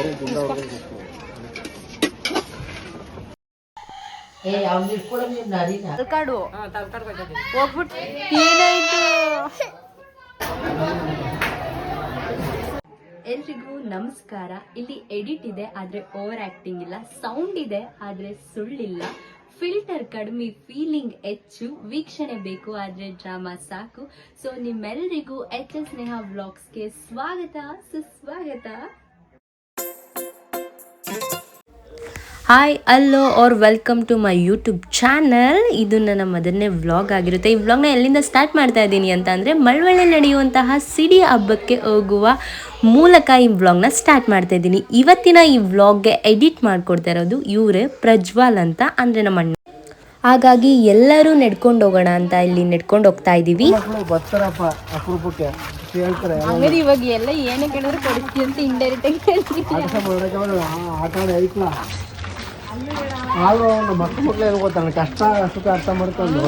ಎಲ್ರಿಗೂ ನಮಸ್ಕಾರ. ಇಲ್ಲಿ ಎಡಿಟ್ ಇದೆ ಆದ್ರೆ ಓವರ್ ಆಕ್ಟಿಂಗ್ ಇಲ್ಲ, ಸೌಂಡ್ ಇದೆ ಆದ್ರೆ ಸುಳ್ಳಿಲ್ಲ, ಫಿಲ್ಟರ್ ಕಡಿಮೆ, ಫೀಲಿಂಗ್ ಹೆಚ್ಚು, ವೀಕ್ಷಣೆ ಬೇಕು ಆದ್ರೆ ಡ್ರಾಮಾ ಸಾಕು. ಸೊ ನಿಮ್ಮೆಲ್ಲರಿಗೂ HS ಸ್ನೇಹ ವ್ಲಾಗ್ಸ್ಗೆ ಸ್ವಾಗತ, ಸುಸ್ವಾಗತ. Hi, hello are welcome to my YouTube channel. ಇದು ನನ್ನ ಮೊದಲನೇ ವ್ಲಾಗ್ ಆಗಿರುತ್ತೆ. ಈ ವ್ಲಾಗ್ನ ಎಲ್ಲಿಂದ ಸ್ಟಾರ್ಟ್ ಮಾಡ್ತಾ ಇದ್ದೀನಿ ಅಂತ ಅಂದರೆ, ಮಳವಳ್ಳಿ ನಡೆಯುವಂತಹ ಸಿಡಿ ಹಬ್ಬಕ್ಕೆ ಹೋಗುವ ಮೂಲಕ ಈ ವ್ಲಾಗ್ನ ಸ್ಟಾರ್ಟ್ ಮಾಡ್ತಾ ಇದ್ದೀನಿ. ಇವತ್ತಿನ ಈ ವ್ಲಾಗ್ಗೆ ಎಡಿಟ್ ಮಾಡಿಕೊಡ್ತಾ ಇರೋದು ಇವರೇ, ಪ್ರಜ್ವಲ್ ಅಂತ, ಅಂದರೆ ನಮ್ಮ ಅಣ್ಣ. ಹಾಗಾಗಿ ಎಲ್ಲರೂ ನಡ್ಕೊಂಡು ಹೋಗೋಣ ಅಂತ ಇಲ್ಲಿ ನಡ್ಕೊಂಡು ಹೋಗ್ತಾ ಇದ್ದೀವಿ. ಇವಾಗ ಎಲ್ಲ ಏನೇ ಕೇಳಿದ್ರು ಕೊಡ್ತೀವಿ ಅಂತ ಇಂಡೈರೆಕ್ಟ್ ಮಕ್ಕಳು ಏನು ಗೊತ್ತಾಗ ಕಷ್ಟ ಸುಖ ಅರ್ಥ ಮಾಡ್ಕೊಂಡು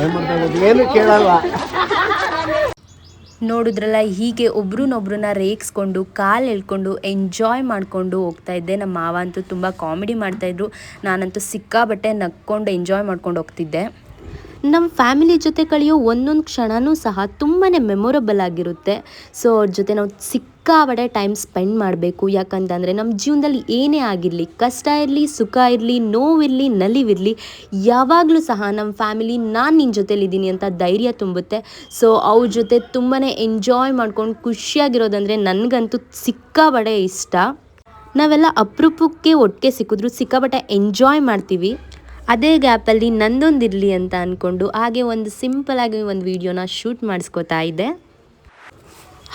ಏನು ಕೇಳಲ್ಲ. ನೋಡಿದ್ರಲ್ಲ, ಹೀಗೆ ಒಬ್ರನ್ನೊಬ್ರನ್ನ ರೇಗಿಸ್ಕೊಂಡು ಕಾಲು ಎಳ್ಕೊಂಡು ಎಂಜಾಯ್ ಮಾಡಿಕೊಂಡು ಹೋಗ್ತಾ ಇದ್ದೆ. ನಮ್ಮ ಮಾವ ಅಂತೂ ತುಂಬ ಕಾಮಿಡಿ ಮಾಡ್ತಾಯಿದ್ರು, ನಾನಂತೂ ಸಿಕ್ಕಾಬಟ್ಟೆ ನಕ್ಕೊಂಡು ಎಂಜಾಯ್ ಮಾಡ್ಕೊಂಡು ಹೋಗ್ತಿದ್ದೆ. ನಮ್ಮ ಫ್ಯಾಮಿಲಿ ಜೊತೆ ಕಳೆಯೋ ಒಂದೊಂದು ಕ್ಷಣವೂ ಸಹ ತುಂಬಾ ಮೆಮೊರಬಲ್ ಆಗಿರುತ್ತೆ. ಸೊ ಅವ್ರ ಜೊತೆ ನಾವು ಸಿಕ್ಕಾಬಟ್ಟೆ ಟೈಮ್ ಸ್ಪೆಂಡ್ ಮಾಡಬೇಕು. ಯಾಕಂತಂದರೆ ನಮ್ಮ ಜೀವನದಲ್ಲಿ ಏನೇ ಆಗಿರಲಿ, ಕಷ್ಟ ಇರಲಿ, ಸುಖ ಇರಲಿ, ನೋವಿರಲಿ, ನಲಿವಿರಲಿ, ಯಾವಾಗಲೂ ಸಹ ನಮ್ಮ ಫ್ಯಾಮಿಲಿ ನಾನು ನಿನ್ನ ಜೊತೆಲಿದ್ದೀನಿ ಅಂತ ಧೈರ್ಯ ತುಂಬುತ್ತೆ. ಸೊ ಅವ್ರ ಜೊತೆ ತುಂಬಾ ಎಂಜಾಯ್ ಮಾಡ್ಕೊಂಡು ಖುಷಿಯಾಗಿರೋದಂದರೆ ನನಗಂತೂ ಸಿಕ್ಕಾಬಟ್ಟೆ ಇಷ್ಟ. ನಾವೆಲ್ಲ ಅಪರೂಪಕ್ಕೆ ಒಟ್ಟಿಗೆ ಸಿಕ್ಕಿದ್ರು ಸಿಕ್ಕಾಬಟ್ಟೆ ಎಂಜಾಯ್ ಮಾಡ್ತೀವಿ. ಅದೇ ಗ್ಯಾಪಲ್ಲಿ ನಂದೊಂದಿರಲಿ ಅಂತ ಅಂದ್ಕೊಂಡು ಹಾಗೆ ಒಂದು ಸಿಂಪಲಾಗಿ ಒಂದು ವಿಡಿಯೋನ ಶೂಟ್ ಮಾಡಿಸ್ಕೋತಾ ಇದ್ದೆ.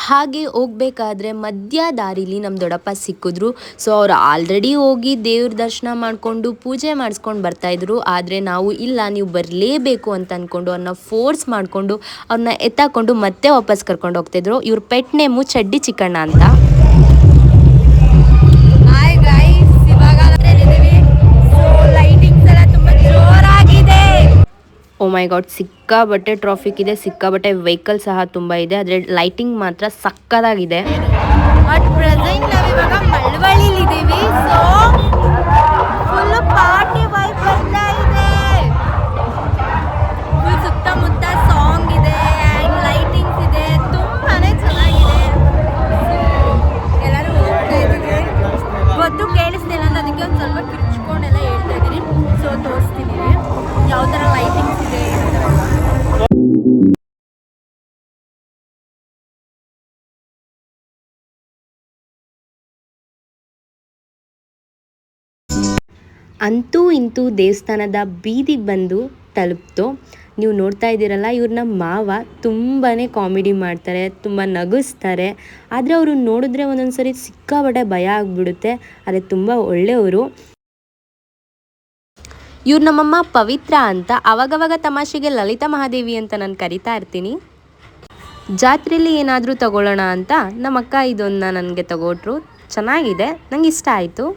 ಹಾಗೆ ಹೋಗ್ಬೇಕಾದ್ರೆ ಮಧ್ಯ ದಾರಿಲಿ ನಮ್ಮ ದೊಡ್ಡಪ್ಪ ಸಿಕ್ಕಿದ್ರು. ಸೊ ಅವ್ರು ಆಲ್ರೆಡಿ ಹೋಗಿ ದೇವ್ರ ದರ್ಶನ ಮಾಡಿಕೊಂಡು ಪೂಜೆ ಮಾಡಿಸ್ಕೊಂಡು ಬರ್ತಾಯಿದ್ರು. ಆದರೆ ನಾವು ಇಲ್ಲ, ನೀವು ಬರಲೇಬೇಕು ಅಂತ ಅಂದ್ಕೊಂಡು ಅವ್ರನ್ನ ಫೋರ್ಸ್ ಮಾಡಿಕೊಂಡು ಅವ್ರನ್ನ ಎತ್ತಾಕೊಂಡು ಮತ್ತೆ ವಾಪಸ್ ಕರ್ಕೊಂಡು ಹೋಗ್ತಾಯಿದ್ರು. ಇವ್ರ ಪೆಟ್ ನೇಮು ಚಡ್ಡಿ ಚಿಕ್ಕಣ್ಣ ಅಂತ. ಓ ಮೈ ಗಾಡ್, ಸಿಕ್ಕಾಬಟ್ಟೆ ಟ್ರಾಫಿಕ್ ಇದೆ, ಸಿಕ್ಕಾಬಟ್ಟೆ ವೆಹಿಕಲ್ ಸಹ ತುಂಬ ಇದೆ, ಆದರೆ ಲೈಟಿಂಗ್ ಮಾತ್ರ ಸಕ್ಕತ್ತಾಗಿದೆ. ಬಟ್ ಪ್ರೆಸೆಂಟ್ ನಾವಿವಾಗ ಮಳವಳ್ಳಿಲಿದ್ದೀವಿ. ಸೊ ಫುಲ್ ಪಾರ್ಟಿ ವೈಬ್ ಬರ್ತಾ ಇದೆ. ಫುಲ್ ಸುತ್ತಮುತ್ತ ಸಾಂಗ್ ಇದೆ ಆ್ಯಂಡ್ ಲೈಟಿಂಗ್ಸ್ ಇದೆ, ತುಂಬಾನೇ ಚೆನ್ನಾಗಿದೆ. ಎಲ್ಲರೂ ಹೋಗ್ತಾ ಇದ್ದೀವಿ. ಗೊತ್ತು ಕೇಳಿಸ್ತಿಲ್ಲ ಅಂತ ಅದಕ್ಕೆ ಒಂದು ಸ್ವಲ್ಪ ಕಿರ್ಚ್ಕೊಂಡೆಲ್ಲ ಹೇಳ್ತಾ ಇದ್ದೀನಿ. ಸೊ ತೋರಿಸ್ತೀನಿ ಯಾವ ಥರ ಲೈಟಿಂಗ್ಸ್ ಇದೆ. ಅಂತೂ ಇಂತೂ ದೇವಸ್ಥಾನದ ಬೀದಿಗೆ ಬಂದು ತಲುಪ್ತು. ನೀವು ನೋಡ್ತಾ ಇದ್ದೀರಲ್ಲ, ಇವ್ರನ್ನ ಮಾವ ತುಂಬಾ ಕಾಮಿಡಿ ಮಾಡ್ತಾರೆ, ತುಂಬ ನಗಿಸ್ತಾರೆ. ಆದರೆ ಅವರು ನೋಡಿದ್ರೆ ಒಂದೊಂದು ಸರಿ ಸಿಕ್ಕಾಬಟ್ಟೆ ಭಯ ಆಗಿಬಿಡುತ್ತೆ, ಆದರೆ ತುಂಬ ಒಳ್ಳೆಯವರು. ಇವ್ರು ನಮ್ಮಮ್ಮ ಪವಿತ್ರ ಅಂತ. ಅವಾಗವಾಗ ತಮಾಷೆಗೆ ಲಲಿತಾ ಮಹಾದೇವಿ ಅಂತ ನಾನು ಕರಿತಾ ಇರ್ತೀನಿ. ಜಾತ್ರೆಯಲ್ಲಿ ಏನಾದರೂ ತಗೊಳ್ಳೋಣ ಅಂತ ನಮ್ಮ ಅಕ್ಕ ಇದೊಂದನ್ನ ನನಗೆ ತಗೊಟ್ರು. ಚೆನ್ನಾಗಿದೆ, ನಂಗೆ ಇಷ್ಟ ಆಯಿತು.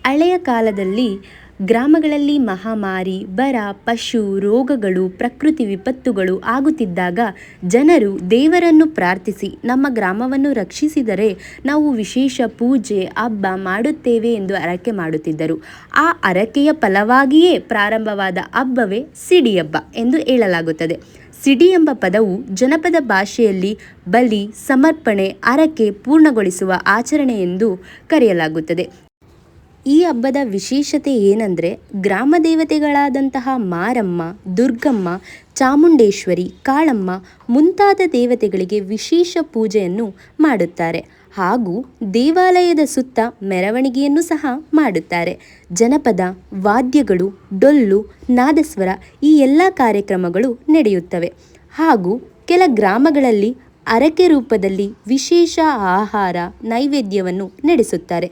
ಹಳೆಯ ಕಾಲದಲ್ಲಿ ಗ್ರಾಮಗಳಲ್ಲಿ ಮಹಾಮಾರಿ, ಬರ, ಪಶು ರೋಗಗಳು, ಪ್ರಕೃತಿ ವಿಪತ್ತುಗಳು ಆಗುತ್ತಿದ್ದಾಗ ಜನರು ದೇವರನ್ನು ಪ್ರಾರ್ಥಿಸಿ ನಮ್ಮ ಗ್ರಾಮವನ್ನು ರಕ್ಷಿಸಿದರೆ ನಾವು ವಿಶೇಷ ಪೂಜೆ ಹಬ್ಬ ಮಾಡುತ್ತೇವೆ ಎಂದು ಹರಕೆ ಮಾಡುತ್ತಿದ್ದರು. ಆ ಹರಕೆಯ ಫಲವಾಗಿಯೇ ಪ್ರಾರಂಭವಾದ ಹಬ್ಬವೇ ಸಿಡಿ ಹಬ್ಬ ಎಂದು ಹೇಳಲಾಗುತ್ತದೆ. ಸಿಡಿ ಎಂಬ ಪದವು ಜನಪದ ಭಾಷೆಯಲ್ಲಿ ಬಲಿ, ಸಮರ್ಪಣೆ, ಹರಕೆ ಪೂರ್ಣಗೊಳಿಸುವ ಆಚರಣೆ ಎಂದು ಕರೆಯಲಾಗುತ್ತದೆ. ಈ ಹಬ್ಬದ ವಿಶೇಷತೆ ಏನಂದರೆ, ಗ್ರಾಮ ದೇವತೆಗಳಾದಂತಹ ಮಾರಮ್ಮ, ದುರ್ಗಮ್ಮ, ಚಾಮುಂಡೇಶ್ವರಿ, ಕಾಳಮ್ಮ ಮುಂತಾದ ದೇವತೆಗಳಿಗೆ ವಿಶೇಷ ಪೂಜೆಯನ್ನು ಮಾಡುತ್ತಾರೆ. ಹಾಗೂ ದೇವಾಲಯದ ಸುತ್ತ ಮೆರವಣಿಗೆಯನ್ನು ಸಹ ಮಾಡುತ್ತಾರೆ. ಜನಪದ ವಾದ್ಯಗಳು, ಡೊಳ್ಳು, ನಾದಸ್ವರ ಈ ಎಲ್ಲ ಕಾರ್ಯಕ್ರಮಗಳು ನಡೆಯುತ್ತವೆ. ಹಾಗೂ ಕೆಲ ಗ್ರಾಮಗಳಲ್ಲಿ ಹರಕೆ ರೂಪದಲ್ಲಿ ವಿಶೇಷ ಆಹಾರ ನೈವೇದ್ಯವನ್ನು ನಡೆಸುತ್ತಾರೆ.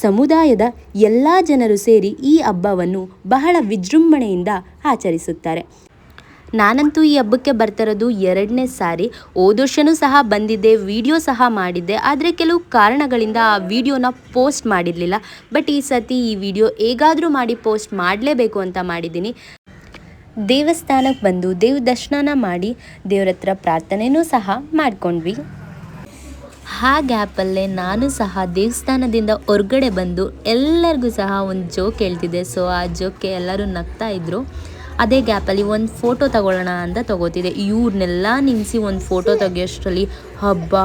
ಸಮುದಾಯದ ಎಲ್ಲ ಜನರು ಸೇರಿ ಈ ಹಬ್ಬವನ್ನು ಬಹಳ ವಿಜೃಂಭಣೆಯಿಂದ ಆಚರಿಸುತ್ತಾರೆ. ನಾನಂತೂ ಈ ಹಬ್ಬಕ್ಕೆ ಬರ್ತಿರೋದು 2ನೇ ಸಾರಿ. ಹೋದ ವರ್ಷವೂ ಸಹ ಬಂದಿದ್ದೆ, ವಿಡಿಯೋ ಸಹ ಮಾಡಿದ್ದೆ. ಆದರೆ ಕೆಲವು ಕಾರಣಗಳಿಂದ ಆ ವಿಡಿಯೋನ ಪೋಸ್ಟ್ ಮಾಡಿರಲಿಲ್ಲ. ಬಟ್ ಈ ಸತಿ ಈ ವಿಡಿಯೋ ಹೇಗಾದರೂ ಮಾಡಿ ಪೋಸ್ಟ್ ಮಾಡಲೇಬೇಕು ಅಂತ ಮಾಡಿದ್ದೀನಿ. ದೇವಸ್ಥಾನಕ್ಕೆ ಬಂದು ದೇವ್ರ ದರ್ಶನ ಮಾಡಿ ದೇವ್ರ ಹತ್ರ ಪ್ರಾರ್ಥನೆಯೂ ಸಹ ಮಾಡ್ಕೊಂಡ್ವಿ. ಆ ಗ್ಯಾಪಲ್ಲೇ ನಾನು ಸಹ ದೇವಸ್ಥಾನದಿಂದ ಹೊರಗಡೆ ಬಂದು ಎಲ್ಲರಿಗೂ ಸಹ ಒಂದು ಜೋಕ್ ಹೇಳ್ತಿದ್ದೆ. ಸೊ ಆ ಜೋಕ್ಗೆ ಎಲ್ಲರೂ ನಗ್ತಾ ಇದ್ದರು. ಅದೇ ಗ್ಯಾಪಲ್ಲಿ ಒಂದು ಫೋಟೋ ತಗೊಳ್ಳೋಣ ಅಂತ ತೊಗೋತಿದ್ದೆ. ಇವ್ರನ್ನೆಲ್ಲ ನಿಲ್ಲಿಸಿ ಒಂದು ಫೋಟೋ ತೆಗಿಯೋಷ್ಟರಲ್ಲಿ ಹಬ್ಬ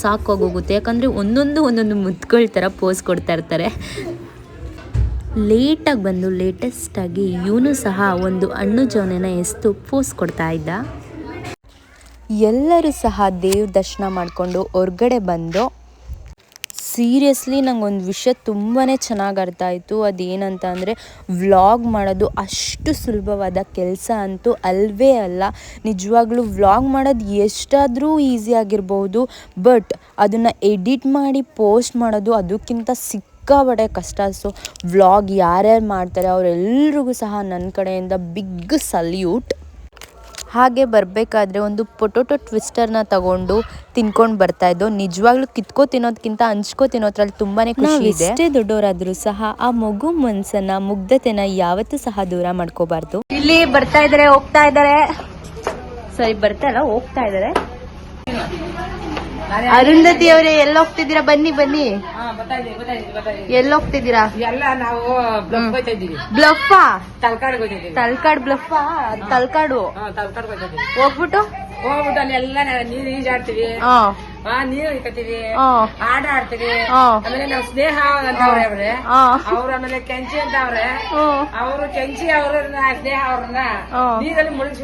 ಸಾಕಾಗೋಗುತ್ತೆ. ಯಾಕಂದರೆ ಒಂದೊಂದು ಮುತ್ಗಳ ಥರ ಪೋಸ್ ಕೊಡ್ತಾ ಇರ್ತಾರೆ. ಲೇಟಾಗಿ ಬಂದು ಲೇಟೆಸ್ಟಾಗಿ ಇವನು ಸಹ ಒಂದು ಹಣ್ಣು ಜೋನೆನ ಎಸ್ತು ಪೋಸ್ ಕೊಡ್ತಾ ಇದ್ದ. ಎಲ್ಲರೂ ಸಹ ದೇವ್ರ ದರ್ಶನ ಮಾಡಿಕೊಂಡು ಹೊರಗಡೆ ಬಂದು ಸೀರಿಯಸ್ಲಿ ನಂಗೊಂದು ವಿಷಯ ತುಂಬಾ ಚೆನ್ನಾಗಿ ಅರ್ಥ ಆಯಿತು. ಅದೇನಂತ ಅಂದರೆ ವ್ಲಾಗ್ ಮಾಡೋದು ಅಷ್ಟು ಸುಲಭವಾದ ಕೆಲಸ ಅಂತೂ ಅಲ್ವೇ ಅಲ್ಲ. ನಿಜವಾಗ್ಲೂ ವ್ಲಾಗ್ ಮಾಡೋದು ಎಷ್ಟಾದರೂ ಈಸಿ ಆಗಿರ್ಬೋದು, ಬಟ್ ಅದನ್ನು ಎಡಿಟ್ ಮಾಡಿ ಪೋಸ್ಟ್ ಮಾಡೋದು ಅದಕ್ಕಿಂತ ಸಿಕ್ಕಾಪಟ್ಟೆ ಕಷ್ಟ. ಸೊ ವ್ಲಾಗ್ ಯಾರ್ಯಾರು ಮಾಡ್ತಾರೆ ಅವರೆಲ್ರಿಗೂ ಸಹ ನನ್ನ ಕಡೆಯಿಂದ ಬಿಗ್ ಸಲ್ಯೂಟ್. ಹಾಗೆ ಬರಬೇಕಾದ್ರೆ ಒಂದು ಪೊಟೊಟೊ ಟ್ವಿಸ್ಟರ್ನ ತಗೊಂಡು ತಿನ್ಕೊಂಡು ಬರ್ತಾಯಿದ್ದೋ. ನಿಜವಾಗ್ಲೂ ಕಿತ್ಕೊ ತಿನ್ನೋದಕ್ಕಿಂತ ಹಂಚ್ಕೊ ತಿನ್ನೋದ್ರಲ್ಲಿ ತುಂಬಾ ಖುಷಿ ಇದೆ. ಎಷ್ಟೇ ದೊಡ್ಡವರಾದರೂ ಸಹ ಆ ಮಗು ಮನಸ್ಸನ್ನ ಮುಗ್ಧತೆನ ಯಾವತ್ತೂ ಸಹ ದೂರ ಮಾಡ್ಕೋಬಾರ್ದು. ಇಲ್ಲಿ ಬರ್ತಾ ಇದಾರೆ, ಹೋಗ್ತಾ ಇದಾರೆ. ಸರಿ, ಬರ್ತಾ ಇಲ್ಲ, ಹೋಗ್ತಾ ಇದಾರೆ. ಅರುಂಧತಿ ಅವರೇ, ಎಲ್ಲಿ ಹೋಗ್ತಿದ್ದೀರಾ? ಬನ್ನಿ. ಎಲ್ಲಿ ಹೋಗ್ತಿದ್ದೀರಾ? ಎಲ್ಲ ನಾವು ಬ್ಲಫ್ ಹೋಯ್ತಾ ಇದ್ದೀವಿ. ಬ್ಲಫಾ? ತಲಕಾಡ್ಗೆ ಹೋಯ್ತಾ ಇದ್ದೀವಿ. ತಲಕಾಡು ಬ್ಲಫಾ? ತಲಕಾಡು ತಲಕಾಡ್ಗೆ ಹೋಯ್ತಾ ಇದ್ದೀವಿ. ಹೋಗ್ಬಿಟ್ಟು ಅಲ್ಲಿ ಎಲ್ಲ ನೀರ್ ಈಜಾಡ್ತೀವಿ, ನೀರು ಇಕ್ಕತ್ತೀವಿ, ಆಟ ಆಡ್ತೀವಿ. ಆಮೇಲೆ ನಾವು ಸ್ನೇಹ ಅಂತ ಅವ್ರೆ ಅವ್ರ, ಆಮೇಲೆ ಕೆಂಚಿ ಅಂತ ಅವ್ರೆ ಅವರು, ಕೆಂಚಿ ಅವ್ರನ್ನ ಸ್ನೇಹ ಅವ್ರನ್ನ ನೀರಲ್ಲಿ ಮುಳುಗಿಸಿ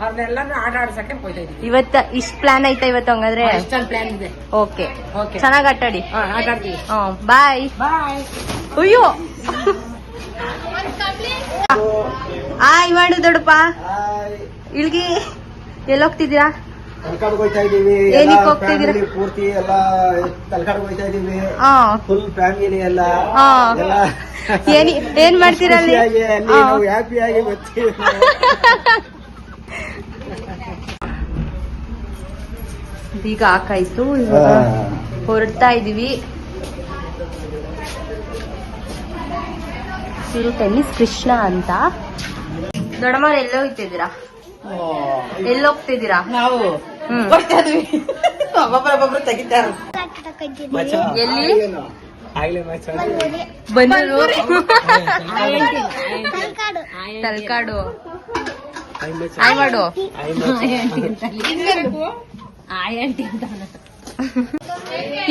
ಅವ್ರನ್ನೆಲ್ಲಾನು ಆಟ ಆಡ್ಸಕ್ಕೆ ಹೋಯ್ತಾ ಇದೀವಿ. ಇವತ್ತ ಇಷ್ಟ ಪ್ಲಾನ್ ಐತಾ ಇವತ್ತು? ಹಂಗಾದ್ರೆ ಇಷ್ಟೊಂದು ಪ್ಲಾನ್ ಇದೆ. ಓಕೆ, ಚೆನ್ನಾಗಿ ಆಟಾಡಿ. ಆಟ ಆಡ್ತೀವಿ. ಬಾಯ್. ಅಯ್ಯೋ ಮಾಡು ದೊಡ್ಡಪ್ಪ. ಇಲ್ಗಿ ಎಲ್ಲೋಗ್ತಿದ್ದೀರಾ? ತಲಕಾಡ್ಗೆ ಹೋಗ್ತಾ ಇದೀವಿ. ಏನಕ್ಕೆ ಹೋಗ್ತಿದ್ದೀರಾ? ಪೂರ್ತಿ ಎಲ್ಲ ತಲಕಾಡ್ಗೆ ಹೋಗ್ತಾ ಇದೀವಿ. ಫುಲ್ ಫ್ಯಾಮಿಲಿ ಎಲ್ಲ ಏನ್ ಮಾಡ್ತೀರಾ ಅಲ್ಲಿ? ನಾವು ಹ್ಯಾಪಿಯಾಗಿ ಬರ್ತೀವಿ. ಈಗ ಹಾಕಾಯ್ತು, ಇವಾಗ ಹೊರಡ್ತಾ ಇದೀವಿ. ಇವರು ಟೆನ್ನಿಸ್ ಕೃಷ್ಣ ಅಂತ. ದೊಡ್ಡಮ್ಮವ್ರು ಎಲ್ಲೋಗ್ತಿದ್ದೀರಾ? ಎಲ್ಲೋಗ್ತಿದ್ದೀರಾ? ನಾವು ಹೋಗ್ತಾ ಇದ್ವಿ. ಒಬ್ಬೊಬ್ರು ತೆಗಿತಾರ. ಎಲ್ಲಿ ಬಂದರು? ತಲಕಾಡು. ಆಯ್ ಮಾಡು.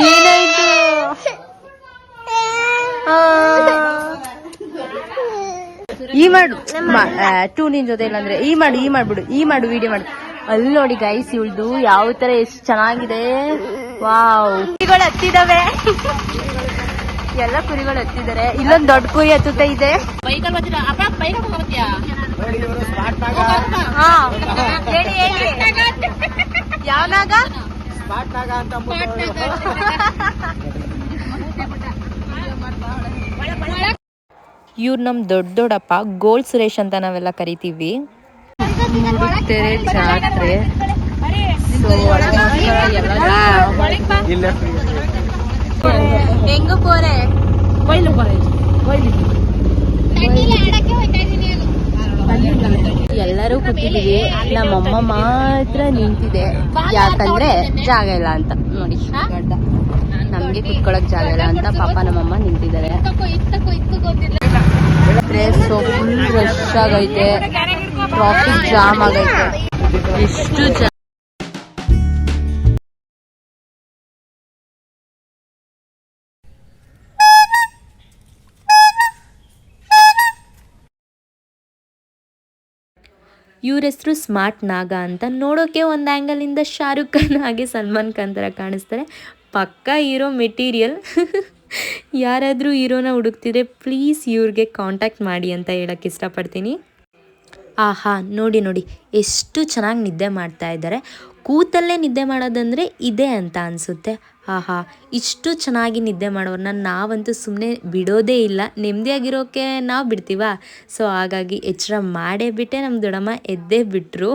ಏನಾಯ್ತು? ಈ ಮಾಡು ಟೂ ನಿನ್ ಜೊತೆ ಇಲ್ಲಾಂದ್ರೆ ಈ ಮಾಡು ವಿಡಿಯೋ ಮಾಡು. ಅಲ್ಲಿ ನೋಡಿ ಗೈಸ್, ಇವಳ್ದು ಯಾವ ತರ ಎಷ್ಟು ಚೆನ್ನಾಗಿದೆ. ವಾವ್, ಕುರಿಗಳು ಹತ್ತಿದಾವೆ. ಎಲ್ಲ ಕುರಿಗಳು ಹತ್ತಿದ್ದಾರೆ. ಇಲ್ಲೊಂದು ದೊಡ್ಡ ಕುರಿ ಹತ್ತುತ್ತಾ ಇದೆ. ಹೇಳಿ ಯಾವನಾಗ? ಇವ್ರು ನಮ್ಮ ದೊಡ್ಡಪ್ಪ, ಗೋಲ್ಡ್ ಸುರೇಶ್ ಅಂತ ನಾವೆಲ್ಲ ಕರಿತೀವಿ. ಮೂಡುಗೆರೆ ಜಾತ್ರೆ. ಹೆಂಗ ಪೋರೆ ಎಲ್ಲರೂ ಕೂತಿದ್ದೀವಿ. ನಮ್ಮಮ್ಮ ಮಾತ್ರ ನಿಂತಿದೆ, ಯಾಕಂದ್ರೆ ಜಾಗ ಇಲ್ಲ ಅಂತ. ನೋಡಿ, ನಮ್ಗೆ ಕುತ್ಕೊಳಕ್ ಜಾಗ ಇಲ್ಲ ಅಂತ ಪಾಪ ನಮ್ಮಮ್ಮ ನಿಂತಿದ್ದಾರೆ. ಸೊ ಫುಲ್ ರಶ್ ಆಗೈತೆ, ಟ್ರಾಫಿಕ್ ಜಾಮ್ ಆಗೈತೆ. ಎಷ್ಟು ಜನ ಇವ್ರ ಹೆಸರು ಸ್ಮಾರ್ಟ್ ನಾಗ ಅಂತ. ನೋಡೋಕೆ ಒಂದು ಆ್ಯಂಗಲಿಂದ ಶಾರುಖ್ ಖಾನ್ ಹಾಗೆ ಸಲ್ಮಾನ್ ಖಾನ್ ಥರ ಕಾಣಿಸ್ತಾರೆ. ಪಕ್ಕಾ ಹೀರೋ ಮೆಟೀರಿಯಲ್. ಯಾರಾದರೂ ಹೀರೋನ ಹುಡುಕ್ತಿದ್ರೆ ಪ್ಲೀಸ್ ಇವ್ರಿಗೆ ಕಾಂಟ್ಯಾಕ್ಟ್ ಮಾಡಿ ಅಂತ ಹೇಳಕ್ಕೆ ಇಷ್ಟಪಡ್ತೀನಿ. ಆಹಾ, ನೋಡಿ ಎಷ್ಟು ಚೆನ್ನಾಗಿ ನಿದ್ದೆ ಮಾಡ್ತಾ ಇದ್ದಾರೆ. ಕೂತಲ್ಲೇ ನಿದ್ದೆ ಮಾಡೋದಂದರೆ ಇದೆ ಅಂತ ಅನಿಸುತ್ತೆ. ಆಹಾ, ಇಷ್ಟು ಚೆನ್ನಾಗಿ ನಿದ್ದೆ ಮಾಡೋರನ್ನ ನಾವಂತೂ ಸುಮ್ಮನೆ ಬಿಡೋದೇ ಇಲ್ಲ. ನೆಮ್ಮದಿಯಾಗಿರೋಕ್ಕೆ ನಾವು ಬಿಡ್ತೀವ. ಸೊ ಹಾಗಾಗಿ ಎಚ್ಚರ ಮಾಡೇ ಬಿಟ್ಟೆ ನಮ್ಮ ದೊಡ್ಡಮ್ಮ ಎದ್ದೇ ಬಿಟ್ಟರು.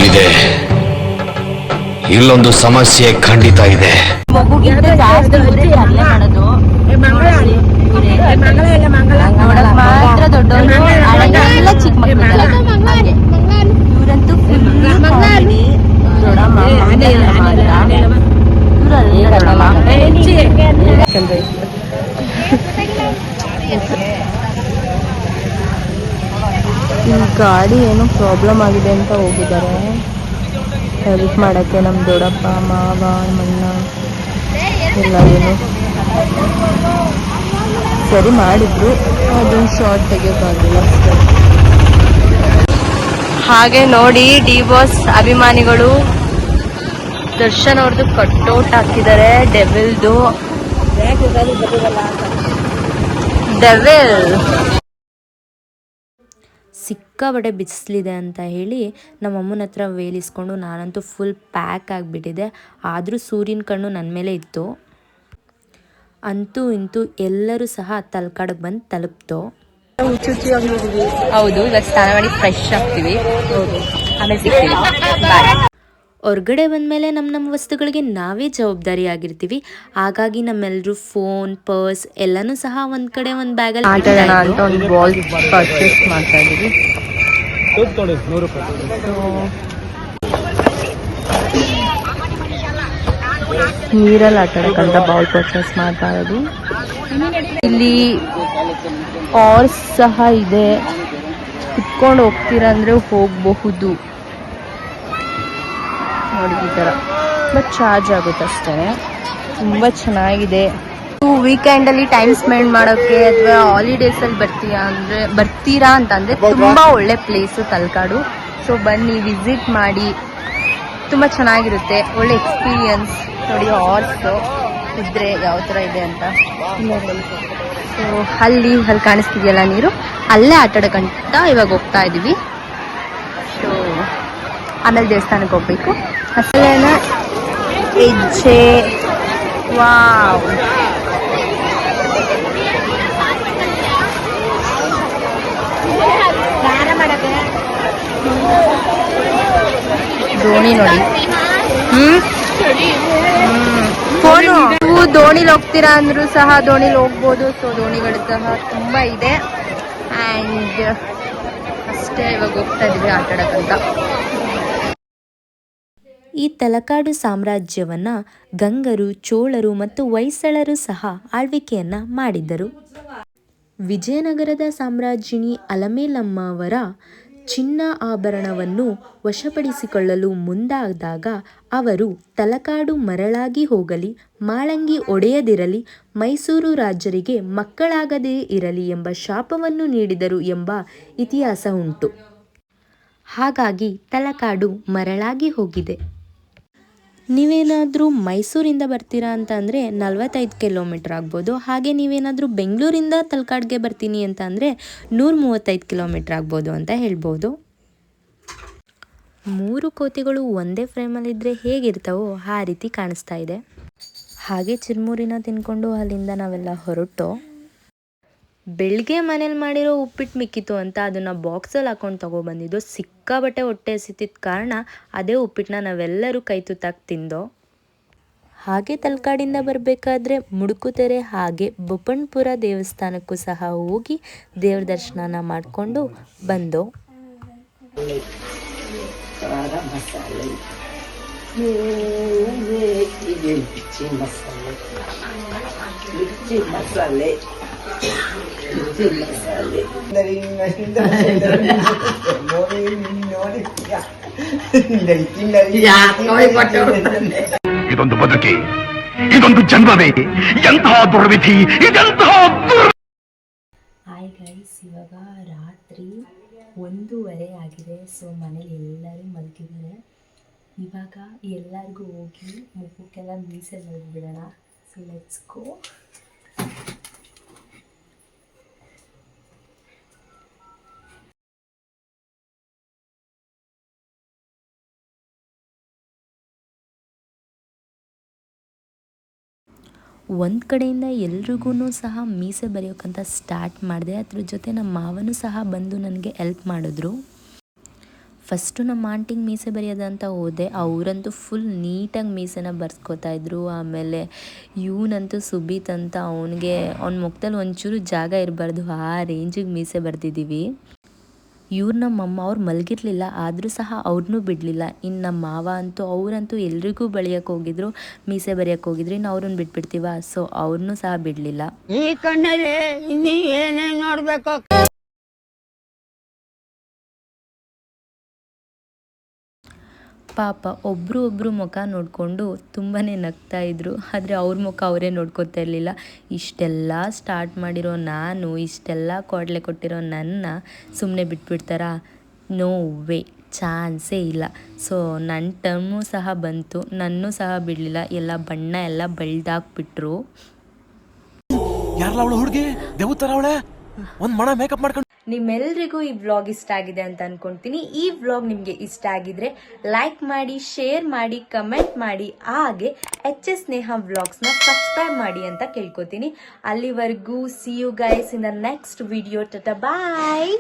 ಇದೆ, ಇಲ್ಲೊಂದು ಸಮಸ್ಯೆ ಖಂಡಿತ ಇದೆ. ಮಗುಗಿಂತ ಜಾಸ್ತಿ ತರಲೆ ಮಾಡೋದು ನೋಡಕ್ ಮಾತ್ರ ದೊಡ್ಡವರು, ಎಲ್ಲ ಚಿಕ್ಕ ಮಕ್ಕಳು. ಇವರಂತೂ ಈ ಗಾಡಿ ಏನೋ ಪ್ರಾಬ್ಲಮ್ ಆಗಿದೆ ಅಂತ ಹೋಗಿದ್ದಾರೆ ಹೆಲ್ಪ್ ಮಾಡೋಕ್ಕೆ. ನಮ್ಮ ದೊಡ್ಡಪ್ಪ, ಮಾವ, ಅಣ್ಣ ಎಲ್ಲ ಏನು ಸರಿ ಮಾಡಿದ್ರು, ಅದೊಂದು ಶಾರ್ಟ್ ತೆಗಿಯೋಕ್ಕಾಗಿಲ್ಲ. ಹಾಗೆ ನೋಡಿ ಡಿ ಬಾಸ್ ಅಭಿಮಾನಿಗಳು ದರ್ಶನ್ ಅವ್ರದ್ದು ಕಟ್ಔಟ್ ಹಾಕಿದ್ದಾರೆ, ಡೆವಿಲ್ದು. ಡೆವಿಲ್ ಸಿಕ್ಕಾಬಟ್ಟೆ ಬಿಸಿಲಿದೆ ಅಂತ ಹೇಳಿ ನಮ್ಮ ಅಮ್ಮನ ಹತ್ರ ವೇಲಿಸ್ಕೊಂಡು ನಾನಂತೂ ಫುಲ್ ಪ್ಯಾಕ್ ಆಗಿಬಿಟ್ಟಿದೆ. ಆದರೂ ಸೂರ್ಯನ ಕಣ್ಣು ನನ್ನ ಮೇಲೆ ಇತ್ತು. ಅಂತೂ ಇಂತೂ ಎಲ್ಲರೂ ಸಹ ತಲಕಾಡಿಗೆ ಬಂದು ತಲುಪ್ತು. ಹೌದು, ಇವಾಗ ಸ್ನಾನ ಮಾಡಿ ಫ್ರೆಶ್ ಆಗ್ತೀವಿ. ಆಮೇಲೆ ಸಿಗ್ತೀವಿ. ಬಾಯ್. ಹೊರ್ಗಡೆ ಬಂದಮೇಲೆ ನಮ್ಮ ವಸ್ತುಗಳಿಗೆ ನಾವೇ ಜವಾಬ್ದಾರಿ ಆಗಿರ್ತೀವಿ. ಹಾಗಾಗಿ ನಮ್ಮೆಲ್ಲರೂ ಫೋನ್, ಪರ್ಸ್ ಎಲ್ಲನೂ ಸಹ ಒಂದು ಕಡೆ ಒಂದು ಬ್ಯಾಗಲ್ಲಿ ಆಟಾಡೋಣ ಅಂತ ಒಂದು ಬಾಲ್ ಪರ್ಚೇಸ್ ಮಾಡ್ತಾ ಇದ್ದೀವಿ. ನೀರಲ್ಲಿ ಆಟಾಡಕ್ಕಂತ ಬಾಲ್ ಪರ್ಚೇಸ್ ಮಾಡ್ತಾ ಇರೋದು. ಇಲ್ಲಿ ಹಾರ್ಸ್ ಸಹ ಇದೆ, ಕುತ್ಕೊಂಡು ಹೋಗ್ತೀರಾ ಅಂದರೆ ಹೋಗಬಹುದು. ನೋಡಿ ಈ ಥರ ಬಟ್ ಚಾರ್ಜ್ ಆಗುತ್ತೆ ಅಷ್ಟೇ. ತುಂಬ ಚೆನ್ನಾಗಿದೆ. ವೀಕೆಂಡಲ್ಲಿ ಟೈಮ್ ಸ್ಪೆಂಡ್ ಮಾಡೋಕ್ಕೆ ಅಥವಾ ಹಾಲಿಡೇಸಲ್ಲಿ ಬರ್ತೀರಾ ಅಂತಂದರೆ ತುಂಬ ಒಳ್ಳೆ ಪ್ಲೇಸು ತಲಕಾಡು. ಸೊ ಬನ್ನಿ, ವಿಸಿಟ್ ಮಾಡಿ, ತುಂಬ ಚೆನ್ನಾಗಿರುತ್ತೆ, ಒಳ್ಳೆ ಎಕ್ಸ್ಪೀರಿಯನ್ಸ್. ನೋಡಿ ಹಾರ್ಸು ಇದ್ರೆ ಯಾವ ಥರ ಇದೆ ಅಂತ. ಸೊ ಅಲ್ಲಿ ಕಾಣಿಸ್ತಿದೆಯಲ್ಲ ನೀರು, ಅಲ್ಲೇ ಆಟಾಡೋಕ್ಕಂತ ಇವಾಗ ಹೋಗ್ತಾ ಇದ್ದೀವಿ. ಸೊ ಆಮೇಲೆ ದೇವಸ್ಥಾನಕ್ಕೆ ಹೋಗ್ಬೇಕು. ಅಸಲೇನ ಹೆಜ್ಜೆ, ವಾವ್, ದೋಣಿ ನೋಡಿ. ಫೋನು ನೀವು ದೋಣಿಲಿ ಹೋಗ್ತೀರಾ ಅಂದ್ರೂ ಸಹ ದೋಣಿಲಿ ಹೋಗ್ಬೋದು. ಸೊ ದೋಣಿಗಳು ಸಹ ತುಂಬ ಇದೆ. ಆ್ಯಂಡ್ ಅಷ್ಟೇ, ಇವಾಗ ಹೋಗ್ತಾ ಇದ್ದೀವಿ ಆಟಾಡೋಕ್ಕಂತ. ಈ ತಲಕಾಡು ಸಾಮ್ರಾಜ್ಯವನ್ನು ಗಂಗರು, ಚೋಳರು ಮತ್ತು ಹೊಯ್ಸಳರು ಸಹ ಆಳ್ವಿಕೆಯನ್ನು ಮಾಡಿದ್ದರು. ವಿಜಯನಗರದ ಸಾಮ್ರಾಜ್ಞಿ ಅಲಮೇಲಮ್ಮವರ ಚಿನ್ನ ಆಭರಣವನ್ನು ವಶಪಡಿಸಿಕೊಳ್ಳಲು ಮುಂದಾದಾಗ ಅವರು ತಲಕಾಡು ಮರಳಾಗಿ ಹೋಗಲಿ, ಮಾಳಂಗಿ ಒಡೆಯದಿರಲಿ, ಮೈಸೂರು ರಾಜರಿಗೆ ಮಕ್ಕಳಾಗದೇ ಇರಲಿ ಎಂಬ ಶಾಪವನ್ನು ನೀಡಿದರು ಎಂಬ ಇತಿಹಾಸ ಉಂಟು. ಹಾಗಾಗಿ ತಲಕಾಡು ಮರಳಾಗಿ ಹೋಗಿದೆ. ನೀವೇನಾದರೂ ಮೈಸೂರಿಂದ ಬರ್ತೀರಾ ಅಂತ ಅಂದರೆ 45 ಕಿಲೋಮೀಟ್ರ್ ಆಗ್ಬೋದು. ಹಾಗೆ ನೀವೇನಾದರೂ ಬೆಂಗಳೂರಿಂದ ತಲಕಾಡಿಗೆ ಬರ್ತೀನಿ ಅಂತ ಅಂದರೆ 135 ಕಿಲೋಮೀಟ್ರ್ ಆಗ್ಬೋದು ಅಂತ ಹೇಳ್ಬೋದು. 3 ಕೋತಿಗಳು ಒಂದೇ ಫ್ರೇಮಲ್ಲಿದ್ದರೆ ಹೇಗಿರ್ತಾವೋ ಆ ರೀತಿ ಕಾಣಿಸ್ತಾ ಇದೆ. ಹಾಗೆ ಚಿರುಮುರಿನ ತಿನ್ಕೊಂಡು ಅಲ್ಲಿಂದ ನಾವೆಲ್ಲ ಹೊರಟು. ಬೆಳಗ್ಗೆ ಮನೇಲಿ ಮಾಡಿರೋ ಉಪ್ಪಿಟ್ಟು ಮಿಕ್ಕಿತ್ತು ಅಂತ ಅದನ್ನು ಬಾಕ್ಸಲ್ಲಿ ಹಾಕೊಂಡು ತೊಗೊಬಂದಿದ್ದು. ಸಿಕ್ಕಾಬಟ್ಟೆ ಹೊಟ್ಟೆ ಹಸಿತಿದ್ದ ಕಾರಣ ಅದೇ ಉಪ್ಪಿಟ್ಟನ್ನ ನಾವೆಲ್ಲರೂ ಕೈ ತುತ್ತಾಗಿ ತಿಂದೋ. ಹಾಗೆ ತಲಕಾಡಿಂದ ಬರಬೇಕಾದ್ರೆ ಮುಡುಕುತೆರೆ ಹಾಗೆ ಬೊಪ್ಪಣ್ಣಪುರ ದೇವಸ್ಥಾನಕ್ಕೂ ಸಹ ಹೋಗಿ ದೇವ್ರ ದರ್ಶನ ಮಾಡಿಕೊಂಡು ಬಂದೋ. ಇದೊಂದು ಬದುಕಿ, ಇದೊಂದು ಜನ್ಮವೇ, ಎಂತಹ ದುರ್ವಿಧಿ, ಇದೆಂತಹ ಹಾಯ್ ಗೈಸ್, ಇವಾಗ ರಾತ್ರಿ 1:15 ಆಗಿದೆ. ಸೊ ಮನೇಲಿ ಎಲ್ಲರೂ ಮಲಗಿದ್ದಾರೆ. ಇವಾಗ ಎಲ್ಲರಿಗೂ ಹೋಗಿ ಮುಖಕ್ಕೆಲ್ಲ ಮೀಸೆ ಮಾಡಿಬಿಡೋಣ. So let's go. ಒಂದು ಕಡೆಯಿಂದ ಎಲ್ರಿಗೂ ಸಹ ಮೀಸೆ ಬರೆಯೋಕ್ಕಂತ ಸ್ಟಾರ್ಟ್ ಮಾಡಿದೆ. ಅದ್ರ ಜೊತೆ ನಮ್ಮ ಮಾವನೂ ಸಹ ಬಂದು ನನಗೆ ಎಲ್ಪ್ ಮಾಡಿದ್ರು. ಫಸ್ಟು ನಮ್ಮ ಆಂಟಿಗೆ ಮೀಸೆ ಬರೆಯೋದಂತ ಹೋದೆ. ಅವರಂತೂ ಫುಲ್ ನೀಟಾಗಿ ಮೀಸೆನ ಬರ್ಸ್ಕೊತಾ ಇದ್ರು. ಆಮೇಲೆ ಇವನಂತೂ ಸುಬೀತ್ ಅಂತ ಅವ್ನ ಮುಖದಲ್ಲಿ ಒಂಚೂರು ಜಾಗ ಇರಬಾರ್ದು, ಆ ರೇಂಜಿಗೆ ಮೀಸೆ ಬರ್ದಿದ್ದೀವಿ. ನಮ್ಮಮ್ಮ ಅವ್ರು ಮಲಗಿರಲಿಲ್ಲ, ಆದರೂ ಸಹ ಅವ್ರನ್ನೂ ಬಿಡಲಿಲ್ಲ. ಇನ್ನು ನಮ್ಮ ಮಾವ ಅವರಂತೂ ಎಲ್ರಿಗೂ ಬಳಿಯೋಕ್ಕೆ ಹೋಗಿದ್ರು, ಮೀಸೆ ಬರೆಯೋಕ್ಕೆ ಹೋಗಿದ್ರು. ಇನ್ನು ಅವ್ರನ್ನ ಬಿಟ್ಬಿಡ್ತೀವ, ಸೊ ಅವ್ರನ್ನೂ ಸಹ ಬಿಡಲಿಲ್ಲ. ಈ ಕಣ್ಣಲ್ಲಿ ಇನ್ನೀ ಏನೇನು ನೋಡ್ಬೇಕು. ಪಾಪ ಒಬ್ಬರು ಮುಖ ನೋಡಿಕೊಂಡು ತುಂಬಾ ನಗ್ತಾ ಇದ್ರು. ಆದರೆ ಅವ್ರ ಮುಖ ಅವರೇ ನೋಡ್ಕೊತಾ ಇರಲಿಲ್ಲ. ಇಷ್ಟೆಲ್ಲ ಸ್ಟಾರ್ಟ್ ಮಾಡಿರೋ ನಾನು, ಇಷ್ಟೆಲ್ಲ ಕೊಡಲೆ ಕೊಟ್ಟಿರೋ ನನ್ನ ಸುಮ್ಮನೆ ಬಿಟ್ಬಿಡ್ತಾರಾ? ನೋ ವೇ, ಚಾನ್ಸೇ ಇಲ್ಲ. ಸೊ ನನ್ನ ಟರ್ಮು ಸಹ ಬಂತು, ನನ್ನೂ ಸಹ ಬಿಡಲಿಲ್ಲ. ಎಲ್ಲ ಬಣ್ಣ ಎಲ್ಲ ಬಳ್ದಾಕ್ಬಿಟ್ರು. ಯಾರಲ್ಲ ಅವಳು ಹುಡುಗಿ ದೇವತರ ಅವಳೆ, ಒಂದು ಮಣ ಮೇಕಪ್ ಮಾಡ್ಕೊಂಡು. ನಿಮ್ಮೆಲ್ರಿಗೂ ಈ ವ್ಲಾಗ್ ಇಷ್ಟ ಆಗಿದೆ ಅಂತ ಅನ್ಕೊಂತೀನಿ. ಈ ವ್ಲಾಗ್ ನಿಮಗೆ ಇಷ್ಟ ಆಗಿದ್ರೆ ಲೈಕ್ ಮಾಡಿ, ಶೇರ್ ಮಾಡಿ, ಕಮೆಂಟ್ ಮಾಡಿ, ಹಾಗೆ HS ಸ್ನೇಹ ವ್ಲಾಗ್ಸ್ನ ಸಬ್ಸ್ಕ್ರೈಬ್ ಮಾಡಿ ಅಂತ ಕೇಳ್ಕೊತೀನಿ. ಅಲ್ಲಿವರೆಗೂ see you guys in the next video. Tata bye.